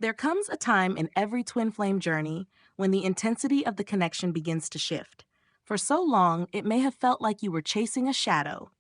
There comes a time in every twin flame journey when the intensity of the connection begins to shift. For so long, it may have felt like you were chasing a shadow,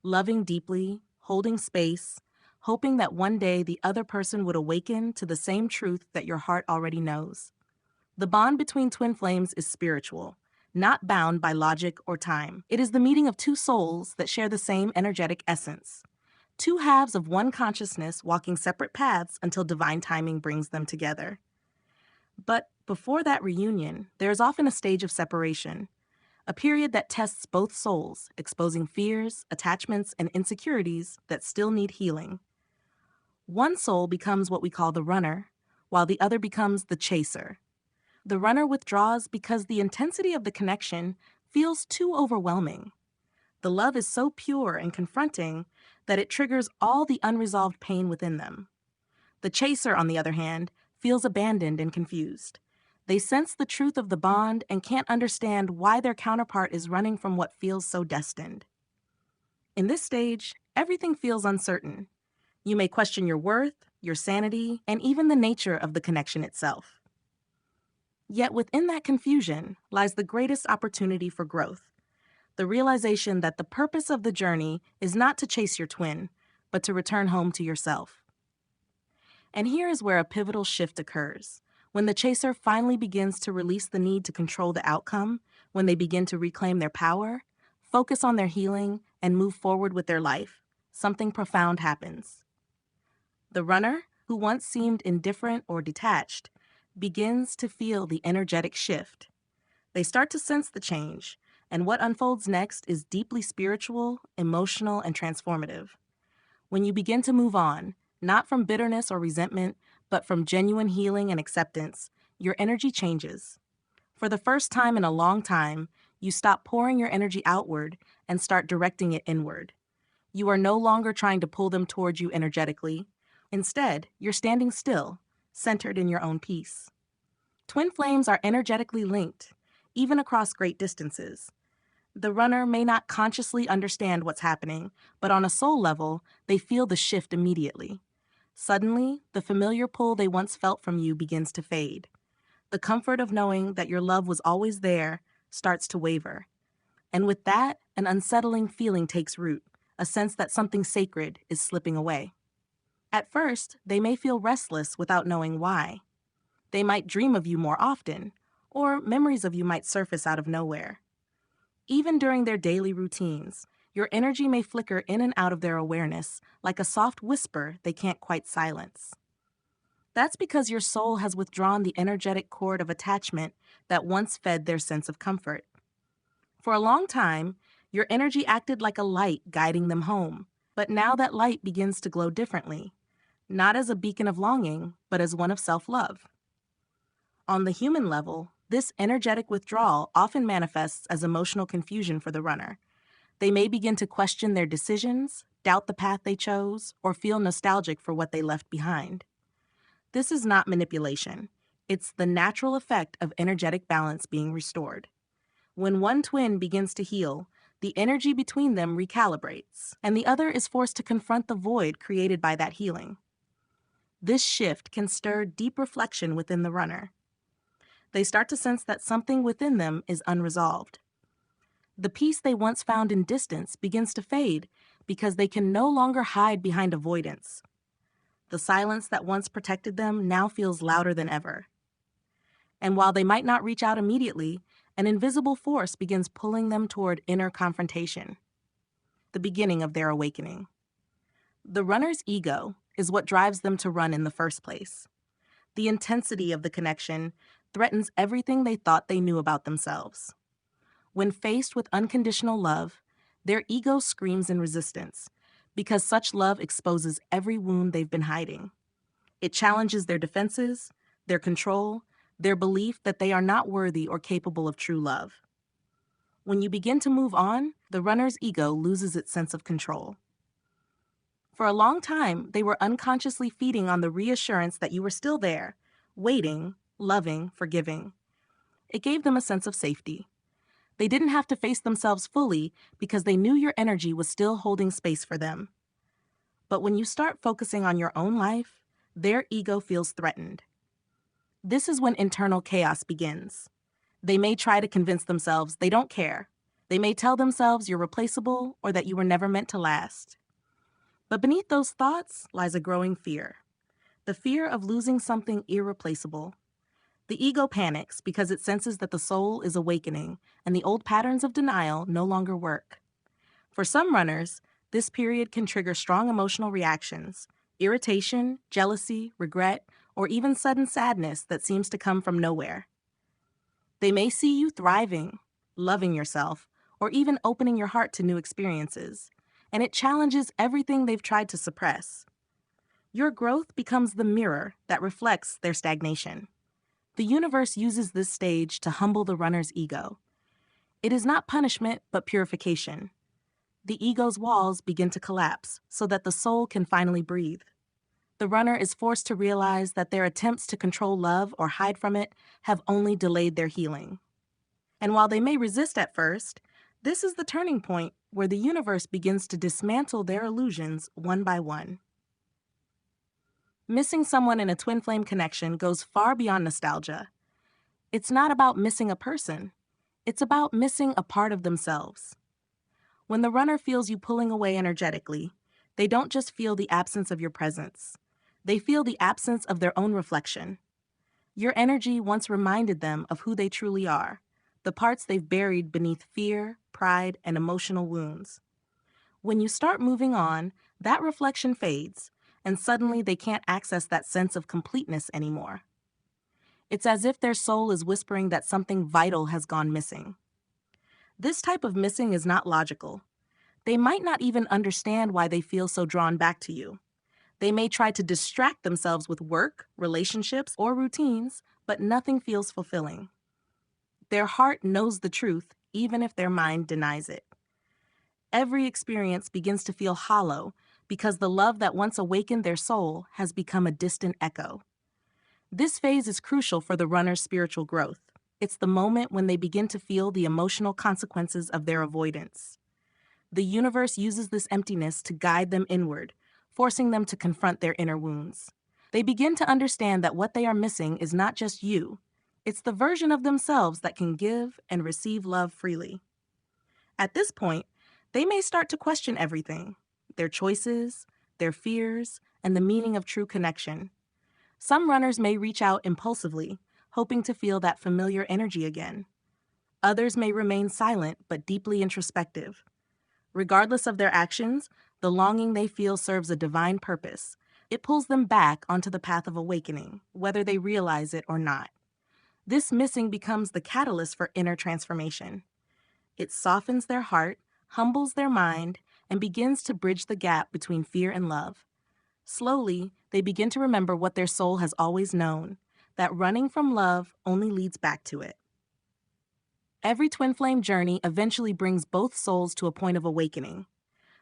loving deeply, holding space, hoping that one day the other person would awaken to the same truth that your heart already knows. The bond between twin flames is spiritual, not bound by logic or time. It is the meeting of two souls that share the same energetic essence. Two halves of one consciousness walking separate paths until divine timing brings them together. But before that reunion, there is often a stage of separation, a period that tests both souls, exposing fears, attachments, and insecurities that still need healing. One soul becomes what we call the runner, while the other becomes the chaser. The runner withdraws because the intensity of the connection feels too overwhelming. The love is so pure and confronting that it triggers all the unresolved pain within them. The chaser, on the other hand, feels abandoned and confused. They sense the truth of the bond and can't understand why their counterpart is running from what feels so destined. In this stage, everything feels uncertain. You may question your worth, your sanity, and even the nature of the connection itself. Yet within that confusion lies the greatest opportunity for growth. The realization that the purpose of the journey is not to chase your twin, but to return home to yourself. And here is where a pivotal shift occurs. When the chaser finally begins to release the need to control the outcome, when they begin to reclaim their power, focus on their healing, and move forward with their life, something profound happens. The runner, who once seemed indifferent or detached, begins to feel the energetic shift. They start to sense the change, and what unfolds next is deeply spiritual, emotional, and transformative. When you begin to move on, not from bitterness or resentment, but from genuine healing and acceptance, your energy changes. For the first time in a long time, you stop pouring your energy outward and start directing it inward. You are no longer trying to pull them towards you energetically. Instead, you're standing still, centered in your own peace. Twin flames are energetically linked, even across great distances. The runner may not consciously understand what's happening, but on a soul level, they feel the shift immediately. Suddenly, the familiar pull they once felt from you begins to fade. The comfort of knowing that your love was always there starts to waver. And with that, an unsettling feeling takes root, a sense that something sacred is slipping away. At first, they may feel restless without knowing why. They might dream of you more often, or memories of you might surface out of nowhere. Even during their daily routines, your energy may flicker in and out of their awareness like a soft whisper they can't quite silence. That's because your soul has withdrawn the energetic cord of attachment that once fed their sense of comfort. For a long time, your energy acted like a light guiding them home, but now that light begins to glow differently, not as a beacon of longing, but as one of self-love. On the human level, this energetic withdrawal often manifests as emotional confusion for the runner. They may begin to question their decisions, doubt the path they chose, or feel nostalgic for what they left behind. This is not manipulation. It's the natural effect of energetic balance being restored. When one twin begins to heal, the energy between them recalibrates, and the other is forced to confront the void created by that healing. This shift can stir deep reflection within the runner. They start to sense that something within them is unresolved. The peace they once found in distance begins to fade because they can no longer hide behind avoidance. The silence that once protected them now feels louder than ever. And while they might not reach out immediately, an invisible force begins pulling them toward inner confrontation, the beginning of their awakening. The runner's ego is what drives them to run in the first place. The intensity of the connection threatens everything they thought they knew about themselves. When faced with unconditional love, their ego screams in resistance because such love exposes every wound they've been hiding. It challenges their defenses, their control, their belief that they are not worthy or capable of true love. When you begin to move on, the runner's ego loses its sense of control. For a long time, they were unconsciously feeding on the reassurance that you were still there, waiting, loving, forgiving. It gave them a sense of safety. They didn't have to face themselves fully because they knew your energy was still holding space for them. But when you start focusing on your own life, their ego feels threatened. This is when internal chaos begins. They may try to convince themselves they don't care. They may tell themselves you're replaceable or that you were never meant to last. But beneath those thoughts lies a growing fear. The fear of losing something irreplaceable. The ego panics because it senses that the soul is awakening and the old patterns of denial no longer work. For some runners, this period can trigger strong emotional reactions, irritation, jealousy, regret, or even sudden sadness that seems to come from nowhere. They may see you thriving, loving yourself, or even opening your heart to new experiences, and it challenges everything they've tried to suppress. Your growth becomes the mirror that reflects their stagnation. The universe uses this stage to humble the runner's ego. It is not punishment, but purification. The ego's walls begin to collapse so that the soul can finally breathe. The runner is forced to realize that their attempts to control love or hide from it have only delayed their healing. And while they may resist at first, this is the turning point where the universe begins to dismantle their illusions one by one. Missing someone in a twin flame connection goes far beyond nostalgia. It's not about missing a person. It's about missing a part of themselves. When the runner feels you pulling away energetically, they don't just feel the absence of your presence. They feel the absence of their own reflection. Your energy once reminded them of who they truly are, the parts they've buried beneath fear, pride, and emotional wounds. When you start moving on, that reflection fades, and suddenly they can't access that sense of completeness anymore. It's as if their soul is whispering that something vital has gone missing. This type of missing is not logical. They might not even understand why they feel so drawn back to you. They may try to distract themselves with work, relationships, or routines, but nothing feels fulfilling. Their heart knows the truth, even if their mind denies it. Every experience begins to feel hollow because the love that once awakened their soul has become a distant echo. This phase is crucial for the runner's spiritual growth. It's the moment when they begin to feel the emotional consequences of their avoidance. The universe uses this emptiness to guide them inward, forcing them to confront their inner wounds. They begin to understand that what they are missing is not just you. It's the version of themselves that can give and receive love freely. At this point, they may start to question everything, their choices, their fears, and the meaning of true connection. Some runners may reach out impulsively, hoping to feel that familiar energy again. Others may remain silent but deeply introspective. Regardless of their actions, the longing they feel serves a divine purpose. It pulls them back onto the path of awakening, whether they realize it or not. This missing becomes the catalyst for inner transformation. It softens their heart, humbles their mind, and begins to bridge the gap between fear and love. Slowly, they begin to remember what their soul has always known, that running from love only leads back to it. Every twin flame journey eventually brings both souls to a point of awakening.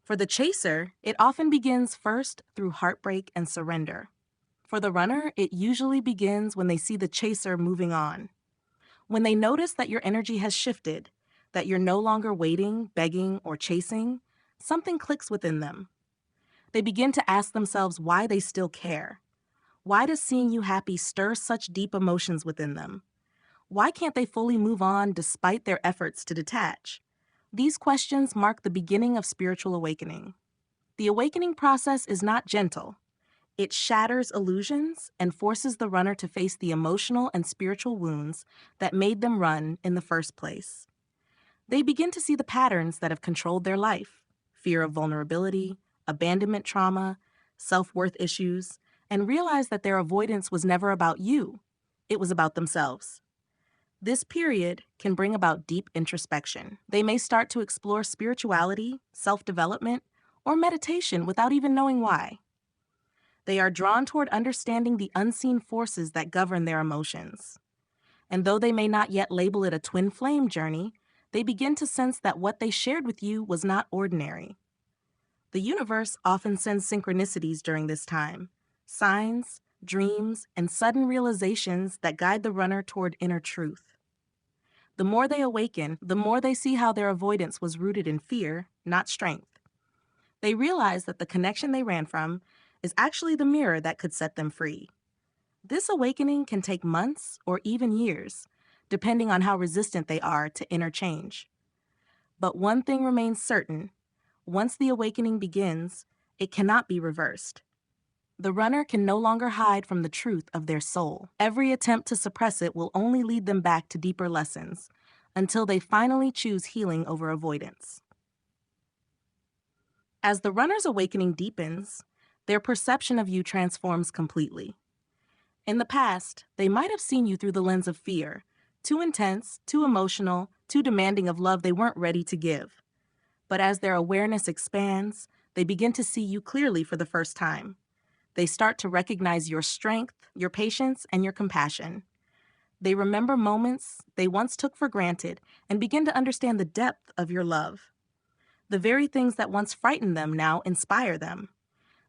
For the chaser, it often begins first through heartbreak and surrender. For the runner, it usually begins when they see the chaser moving on. When they notice that your energy has shifted, that you're no longer waiting, begging, or chasing, something clicks within them. They begin to ask themselves why they still care. Why does seeing you happy stir such deep emotions within them? Why can't they fully move on despite their efforts to detach? These questions mark the beginning of spiritual awakening. The awakening process is not gentle. It shatters illusions and forces the runner to face the emotional and spiritual wounds that made them run in the first place. They begin to see the patterns that have controlled their life: fear of vulnerability, abandonment trauma, self-worth issues, and realize that their avoidance was never about you. It was about themselves. This period can bring about deep introspection. They may start to explore spirituality, self-development, or meditation without even knowing why. They are drawn toward understanding the unseen forces that govern their emotions. And though they may not yet label it a twin flame journey, they begin to sense that what they shared with you was not ordinary. The universe often sends synchronicities during this time, signs, dreams, and sudden realizations that guide the runner toward inner truth. The more they awaken, the more they see how their avoidance was rooted in fear, not strength. They realize that the connection they ran from is actually the mirror that could set them free. This awakening can take months or even years, depending on how resistant they are to inner change. But one thing remains certain: once the awakening begins, it cannot be reversed. The runner can no longer hide from the truth of their soul. Every attempt to suppress it will only lead them back to deeper lessons until they finally choose healing over avoidance. As the runner's awakening deepens, their perception of you transforms completely. In the past, they might have seen you through the lens of fear, too intense, too emotional, too demanding of love they weren't ready to give. But as their awareness expands, they begin to see you clearly for the first time. They start to recognize your strength, your patience, and your compassion. They remember moments they once took for granted and begin to understand the depth of your love. The very things that once frightened them now inspire them.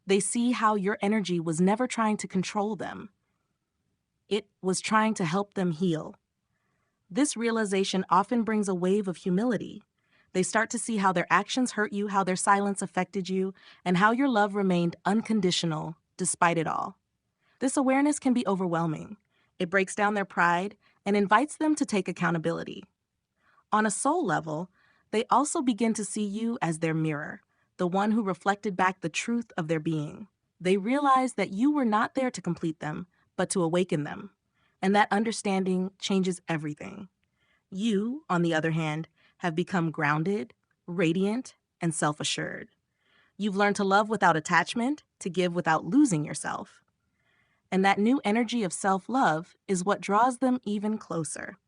They see how your energy was never trying to control them. It was trying to help them heal. This realization often brings a wave of humility. They start to see how their actions hurt you, how their silence affected you, and how your love remained unconditional despite it all. This awareness can be overwhelming. It breaks down their pride and invites them to take accountability. On a soul level, they also begin to see you as their mirror, the one who reflected back the truth of their being. They realize that you were not there to complete them, but to awaken them. And that understanding changes everything. You, on the other hand, have become grounded, radiant, and self-assured. You've learned to love without attachment, to give without losing yourself. And that new energy of self-love is what draws them even closer.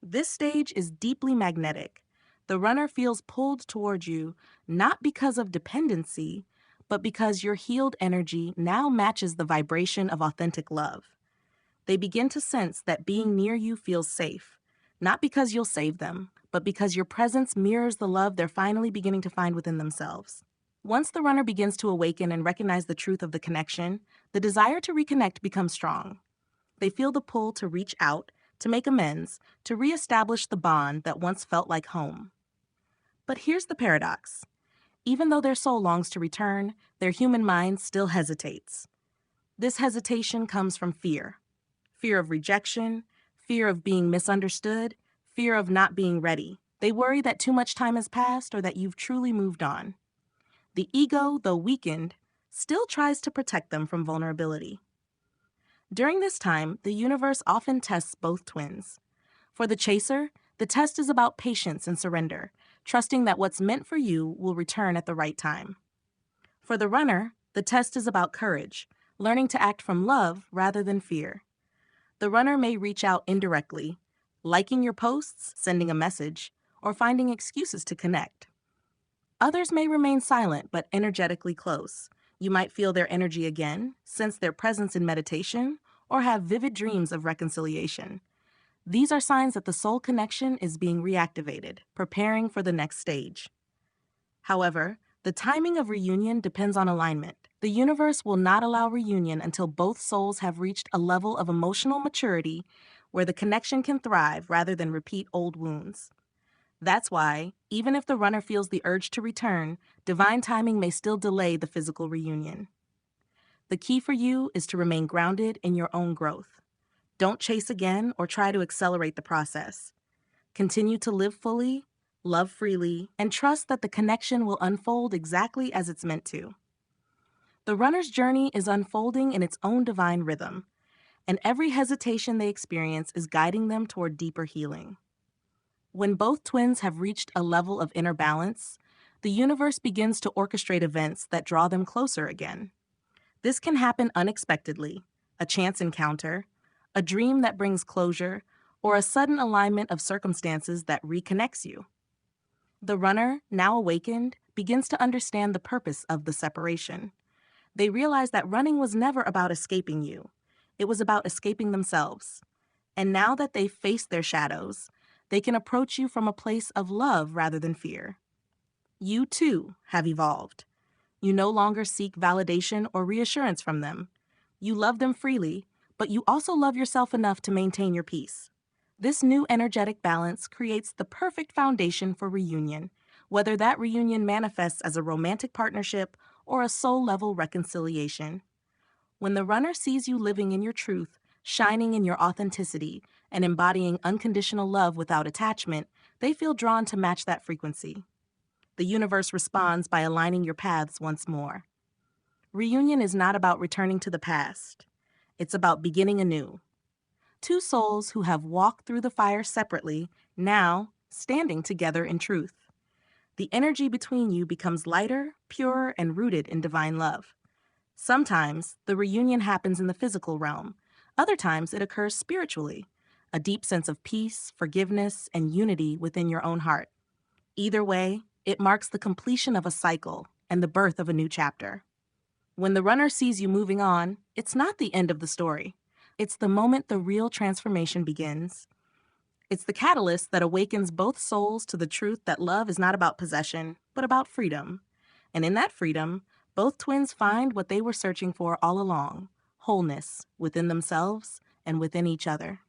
This stage is deeply magnetic. The runner feels pulled toward you not because of dependency, but because your healed energy now matches the vibration of authentic love. They begin to sense that being near you feels safe, not because you'll save them, but because your presence mirrors the love they're finally beginning to find within themselves. Once the runner begins to awaken and recognize the truth of the connection, the desire to reconnect becomes strong. They feel the pull to reach out, to make amends, to reestablish the bond that once felt like home. But here's the paradox. Even though their soul longs to return, their human mind still hesitates. This hesitation comes from fear. Fear of rejection, fear of being misunderstood, fear of not being ready. They worry that too much time has passed or that you've truly moved on. The ego, though weakened, still tries to protect them from vulnerability. During this time, the universe often tests both twins. For the chaser, the test is about patience and surrender, trusting that what's meant for you will return at the right time. For the runner, the test is about courage, learning to act from love rather than fear. The runner may reach out indirectly, liking your posts, sending a message, or finding excuses to connect. Others may remain silent but energetically close. You might feel their energy again, sense their presence in meditation, or have vivid dreams of reconciliation. These are signs that the soul connection is being reactivated, preparing for the next stage. However, the timing of reunion depends on alignment. The universe will not allow reunion until both souls have reached a level of emotional maturity where the connection can thrive rather than repeat old wounds. That's why, even if the runner feels the urge to return, divine timing may still delay the physical reunion. The key for you is to remain grounded in your own growth. Don't chase again or try to accelerate the process. Continue to live fully, love freely, and trust that the connection will unfold exactly as it's meant to. The runner's journey is unfolding in its own divine rhythm, and every hesitation they experience is guiding them toward deeper healing. When both twins have reached a level of inner balance, the universe begins to orchestrate events that draw them closer again. This can happen unexpectedly, a chance encounter, a dream that brings closure, or a sudden alignment of circumstances that reconnects you. The runner, now awakened, begins to understand the purpose of the separation. They realize that running was never about escaping you. It was about escaping themselves. And now that they've faced their shadows, they can approach you from a place of love rather than fear. You, too, have evolved. You no longer seek validation or reassurance from them. You love them freely, but you also love yourself enough to maintain your peace. This new energetic balance creates the perfect foundation for reunion, whether that reunion manifests as a romantic partnership or a soul-level reconciliation. When the runner sees you living in your truth, Shining in your authenticity and embodying unconditional love without attachment, they feel drawn to match that frequency. The universe responds by aligning your paths once more. Reunion is not about returning to the past. It's about beginning anew. Two souls who have walked through the fire separately, now standing together in truth. The energy between you becomes lighter, purer, and rooted in divine love. Sometimes the reunion happens in the physical realm. Other times it occurs spiritually, a deep sense of peace, forgiveness, and unity within your own heart. Either way, it marks the completion of a cycle and the birth of a new chapter. When the runner sees you moving on, it's not the end of the story. It's the moment the real transformation begins. It's the catalyst that awakens both souls to the truth that love is not about possession, but about freedom. And in that freedom, both twins find what they were searching for all along: wholeness within themselves and within each other.